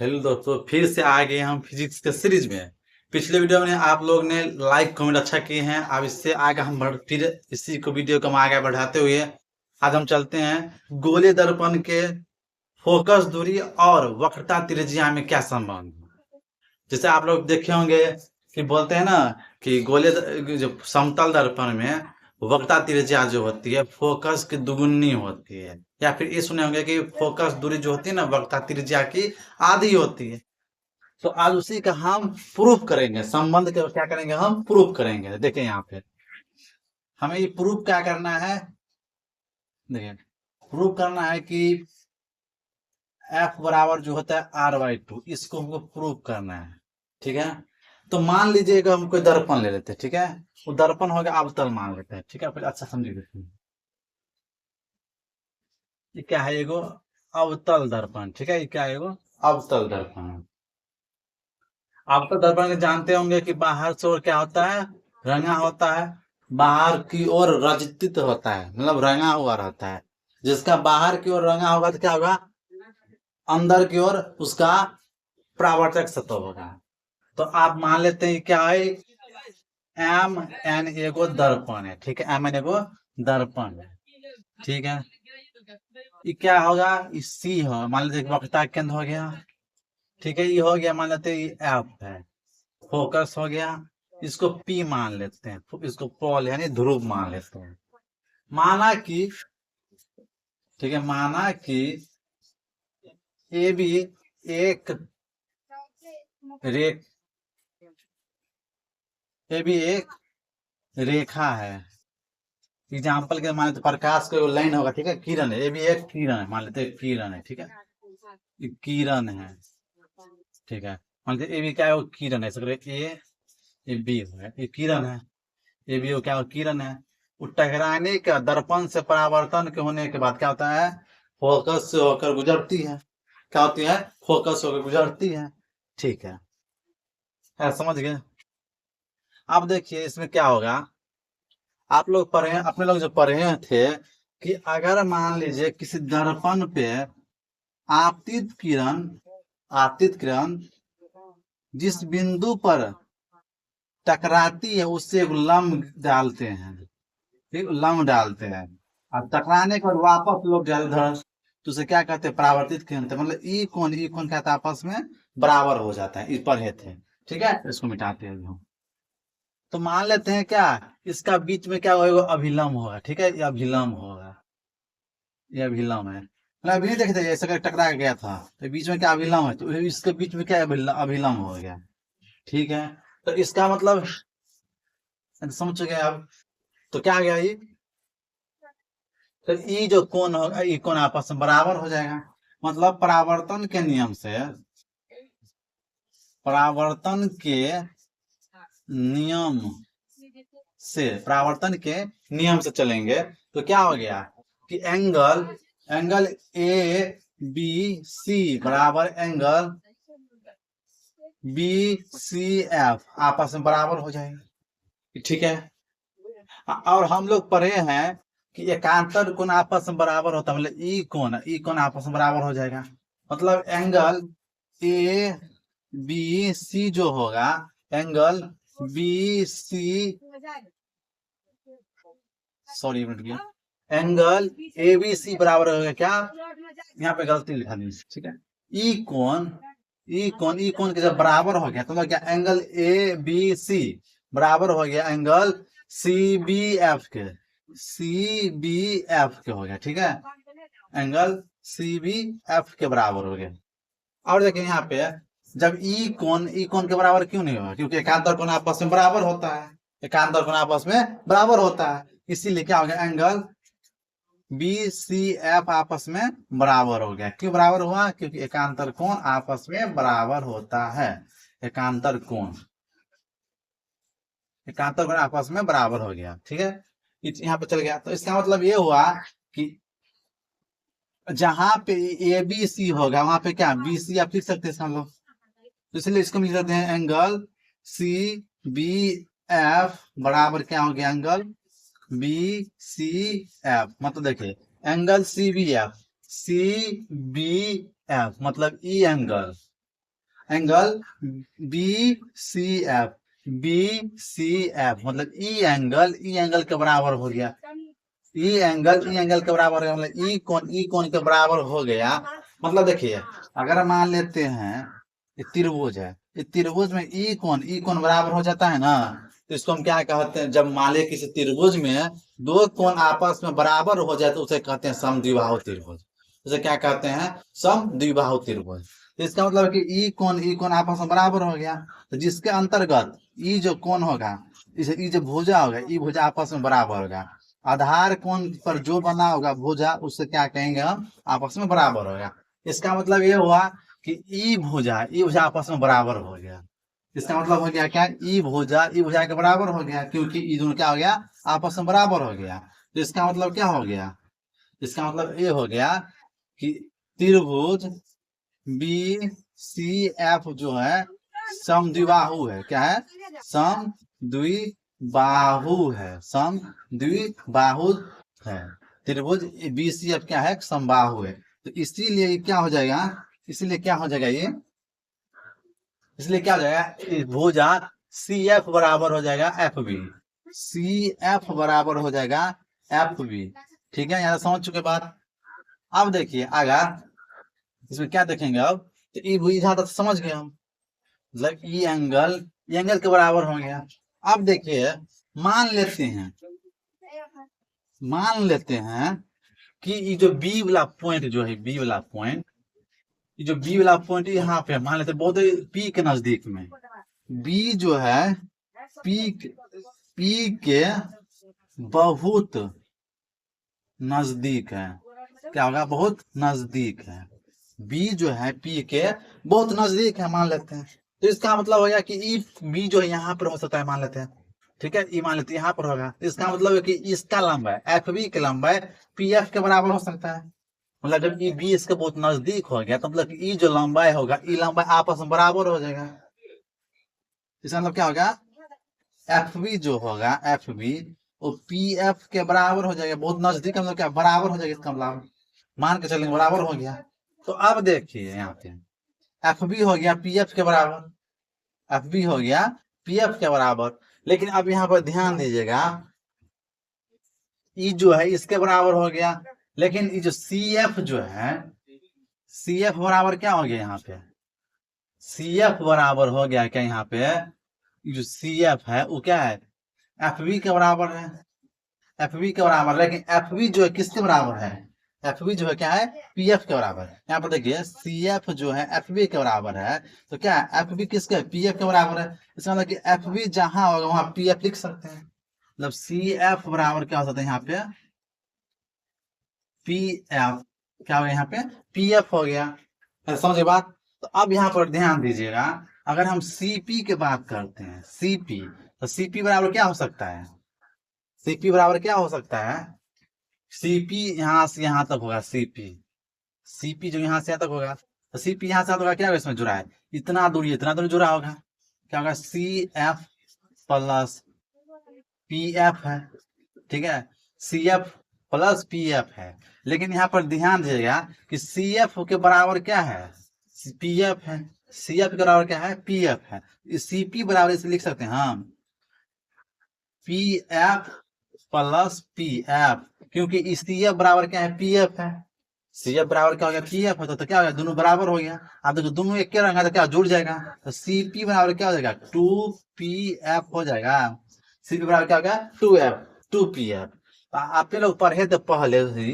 Hello दोस्तों, फिर से आ गए हम फिजिक्स के सीरीज में। पिछले वीडियो में आप लोग ने लाइक कमेंट अच्छा किए हैं। अब इससे आगे हम फिर इसी को वीडियो को हम आगे बढ़ाते हुए आज हम चलते हैं गोले दर्पण के फोकस दूरी और वक्रता त्रिज्या में क्या संबंध है। जैसे आप लोग देखे होंगे कि बोलते हैं ना कि जो समतल दर्पण में वक्रता त्रिज्या जो होती है फोकस की दुगुनी होती है, या फिर ये सुने होंगे कि फोकस दूरी जो होती है ना वक्रता त्रिज्या की आधी होती है। तो आज उसी का हम प्रूफ करेंगे, संबंध के क्या करेंगे, हम प्रूफ करेंगे। देखें यहाँ पे हमें ये प्रूफ क्या करना है। देखिए प्रूफ करना है कि F बराबर जो होता है R/2, इसको हमको प्रूफ करना है। ठीक है, तो मान लीजिएगा हम कोई दर्पण ले लेते हैं। ठीक है, वो दर्पण हो गया अवतल मान लेते हैं। ठीक है, फिर अच्छा समझिए। देखिए ये क्या है, एगो अवतल दर्पण। ठीक है, ये क्या है, एगो अवतल दर्पण। अवतल दर्पण के जानते होंगे कि बाहर से और क्या होता है, रंगा होता है। बाहर की ओर रजित होता है, मतलब रंगा हुआ रहता है। जिसका बाहर की ओर रंगा होगा तो क्या होगा, अंदर की ओर उसका परावर्तक सतह होगा। तो आप मान लेते हैं क्या है, एम एन एगो दर्पण है। ठीक है, एम एन एगो दर्पण है। ठीक है, ये क्या होगा, सी हो, मान लेते वक्रता केंद्र हो गया। ठीक है, ये हो गया, मान लेते एफ है, फोकस हो गया। इसको पी मान लेते हैं, इसको पोल यानी ध्रुव मान लेते हैं। माना कि, ठीक है, माना कि ए भी एक रेख, ये भी एक रेखा है। एग्जाम्पल के मान लेते प्रकाश का लाइन होगा। ठीक है, किरण है, ये भी एक किरण है, मान लेते किरण है। ठीक है, ये किरण है। ठीक है, मान लेते ये भी क्या है, वो किरण है। ये बी है, ये किरण है। ये भी वो क्या हो, किरण है। वो टकराने का दर्पण से परावर्तन के होने के बाद क्या होता है, फोकस से होकर गुजरती है। क्या होती है, फोकस होकर गुजरती है। ठीक है, समझ गए। अब देखिए इसमें क्या होगा, आप लोग पढ़े, अपने लोग जो पढ़े थे कि अगर मान लीजिए किसी दर्पण पे आपतित किरण, आपतित किरण जिस बिंदु पर टकराती है उससे एक लंब डालते हैं। ठीक, लंब डालते हैं और टकराने के बाद वापस लोग जलधर, तो उसे क्या कहते हैं, परावर्तित किरण। मतलब ई कोण कहते हैं आपस में बराबर हो जाता है, इस पढ़े थे। ठीक है, इसको मिटाते हैं हम। तो मान लेते हैं क्या, इसका बीच में क्या होगा, अभिलंब होगा। ठीक है, ये अभिलंब होगा, ये अभिलंब है। मतलब अभी नहीं देखे थे ऐसा टकरा गया था, तो बीच में क्या अभिलंब है, तो इसके बीच में क्या अभिलंब हो गया। ठीक है, तो इसका मतलब समझ चुके हैं आप। तो क्या आ गया ये, तो ये जो कोण होगा, ये कोण आपस में बराबर हो जाएगा। मतलब परावर्तन के नियम से, परावर्तन के नियम परावर्तन के नियम से चलेंगे तो क्या हो गया कि एंगल ए बी सी बराबर एंगल बी सी एफ आपस में बराबर हो जाएगा। ठीक है, और हम लोग पढ़े हैं कि एकांतर कोण आपस में बराबर होता है, मतलब ई कोण आपस में बराबर हो जाएगा। मतलब एंगल ए बी सी जो होगा, angle B C, sorry minute गया, एंगल ए बी सी बराबर हो गया क्या, यहाँ पे गलती लिखा दी। ठीक है, ई कोण के जब बराबर हो गया तो क्या, एंगल ए बी सी बराबर हो गया एंगल सी बी एफ के, सी बी एफ के हो गया। ठीक है, एंगल सी बी एफ के बराबर हो गया। और देखिए यहाँ पे जब ई कोण के बराबर क्यों नहीं होगा, क्योंकि एकांतर कोण आपस में बराबर होता है, एकांतर कोण आपस में बराबर होता है, इसीलिए क्या हो गया, एंगल बी सी एफ आपस में बराबर हो गया। क्यों बराबर हुआ, क्योंकि एकांतर कोण आपस में बराबर होता है। एकांतर कोण आपस में बराबर हो गया। ठीक है, यहाँ पे चल गया, तो इसका मतलब ये हुआ कि जहां पे ए बी सी होगा वहां पे क्या बी सी आप लिख सकते हैं हम लोग, तो इसलिए इसको लिख सकते हैं एंगल सी बी एफ बराबर क्या हो गया, एंगल बी सी एफ। मतलब देखिए एंगल सी बी एफ मतलब E angle, angle B C F, B C F मतलब ई एंगल के बराबर हो गया, ई एंगल के बराबर है, मतलब ई कोण के बराबर हो गया। मतलब देखिए अगर मान लेते हैं ये त्रिभुज है, ये त्रिभुज में ई कोण बराबर हो जाता है ना, तो इसको हम क्या कहते हैं, जब मान ले किसी त्रिभुज में दो कोण आपस में बराबर हो जाए तो उसे कहते हैं समद्विबाहु त्रिभुज। उसे क्या कहते हैं, समद्विबाहु त्रिभुज। तो इसका मतलब है कि ई कोण आपस में बराबर हो गया, तो जिसके अंतर्गत ई जो कोण होगा, इसे ई जो भुजा होगा, ई भुजा आपस में बराबर होगा, आधार कोण पर जो बना होगा भुजा उससे क्या कहेंगे हम, आपस में बराबर होगा। इसका मतलब ये हुआ कि ई भुजा आपस में बराबर हो गया। इसका मतलब हो गया क्या, ई भुजा के बराबर हो गया, क्योंकि ई दोनों क्या हो गया, आपस में बराबर हो गया। तो इसका मतलब क्या हो गया, इसका मतलब ये हो गया कि त्रिभुज बी सी एफ जो है समद्विबाहु है। क्या है, समद्विबाहु है, समद्विबाहु है। त्रिभुज बी सी एफ क्या है, समबाहु है। तो इसीलिए क्या हो जाएगा, इसलिए क्या हो जाएगा ये, इसलिए क्या हो जाएगा, भुजा सी एफ बराबर हो जाएगा एफ बी, सी एफ बराबर हो जाएगा एफ बी। ठीक है, यहाँ समझ चुके बात। अब देखिए अगर इसमें क्या देखेंगे, अब तो ई भुजा तक समझ गए हम, मतलब ई एंगल के बराबर हो गया। अब देखिए मान लेते हैं कि ये जो बी वाला पॉइंट जो है, बी वाला पॉइंट, ये जो बी वाला पॉइंट यहाँ पे मान लेते हैं बहुत पी के नजदीक में, बी जो है पी के बहुत नजदीक है। क्या होगा, बहुत नजदीक है, बी जो है पी के बहुत नजदीक है मान लेते हैं। तो इसका मतलब हो गया कि ई बी जो है यहाँ पर हो सकता है मान लेते हैं। ठीक है, ई मान लेते हैं यहाँ पर होगा, इसका मतलब है कि इसका लंबाई एफ बी की लंबाई पी एफ के बराबर हो सकता है। मतलब जब ई बी इसके बहुत नजदीक हो गया तो मतलब ई जो लंबाई होगा, ई लंबाई आपस में बराबर हो जाएगा। इसका मतलब क्या होगा, एफ बी जो होगा, एफ बी वो पी एफ के बराबर हो जाएगा, बहुत नजदीक मतलब क्या, बराबर हो जाएगा। इसका मतलब मान के चलेंगे बराबर हो गया। तो अब देखिए यहाँ पे एफ बी हो गया पी एफ के बराबर, एफ बी हो गया पी एफ के बराबर। लेकिन अब यहाँ पर ध्यान दीजिएगा, ई जो है इसके बराबर हो गया, लेकिन ये जो सी एफ जो है, सी एफ बराबर क्या हो गया यहाँ पे, सी एफ बराबर हो गया क्या यहाँ पे, जो सी एफ है वो क्या है, एफ बी के बराबर है, एफ बी के बराबर। लेकिन एफ बी जो है किसके बराबर है, एफ बी जो है क्या है, पी एफ के बराबर। यहाँ पर देखिए सी एफ जो है एफ बी के बराबर है, तो क्या है एफ बी किसके, पी एफ के बराबर है। इसका मतलब कि एफ बी जहां होगा वहां पी एफ लिख सकते हैं। मतलब सी एफ बराबर क्या हो सकता है यहाँ पे, पी एफ, क्या हो गया यहाँ पे, पी एफ हो गया। समझे बात। तो अब यहाँ पर ध्यान दीजिएगा, अगर हम सीपी की बात करते हैं, सीपी, तो सीपी बराबर क्या हो सकता है, सीपी बराबर क्या हो सकता है, सीपी यहां से यहां तक होगा, सीपी जो यहां से यहां तक होगा, तो सीपी यहां से होगा, क्या होगा इसमें जुड़ा है, इतना दूरी जुड़ा होगा। क्या होगा, C F plus P F है। ठीक है, C F plus P F है। लेकिन यहाँ पर ध्यान दीजिएगा कि सी एफ के बराबर क्या है, पी एफ है, सी एफ के बराबर क्या है, पी एफ है। सी पी बराबर इसे लिख सकते हैं हम P F plus P F, क्योंकि सी एफ बराबर क्या है, पी एफ है, सी एफ बराबर क्या हो गया, पी एफ है। तो क्या हो गया, दोनों बराबर हो गया। अब देखो दोनों एक क्या रहेगा तो क्या जुड़ जाएगा, तो सी पी बराबर क्या हो जाएगा, टू पी एफ हो जाएगा। सी पी बराबर क्या हो गया, two F, two P F. आप लोग पढ़े थे पहले ही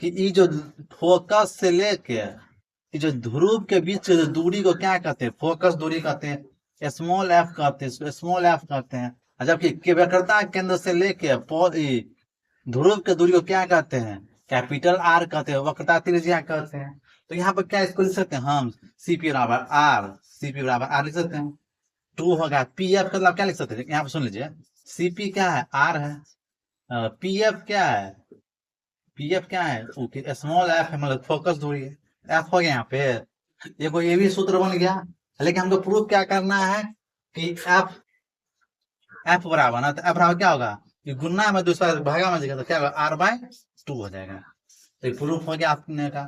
कि ये जो फोकस से लेके ये जो ध्रुव के बीच की दूरी को क्या कहते हैं, फोकस दूरी कहते हैं, स्मॉल एफ कहते हैं, स्मॉल एफ कहते हैं। जबकि वक्रता केंद्र से लेके ध्रुव के दूरी को क्या कहते हैं, कैपिटल आर कहते हैं, वक्रता त्रिज्या कहते हैं। तो यहाँ पर क्या इसको लिख सकते हैं हम, सीपी बराबर आर, सीपी बराबर आर लिख सकते हैं। टू होगा पी एफ का मतलब क्या लिख सकते हैं, यहाँ पर सुन लीजिए, सीपी क्या है, आर है, पी एफ क्या है, पी एफ क्या है, ओके स्मॉल एफ है, मतलब फोकस दूरी है, एफ हो गया यहाँ पे। देखो ये भी सूत्र बन गया, लेकिन हमको प्रूफ क्या करना है कि एफ बराबर ना, तो एफ बराबर क्या होगा, ये गुना में दूसरा भागा में जगह तो क्या होगा, आर बाय टू हो जाएगा। तो प्रूफ हो गया आपने का।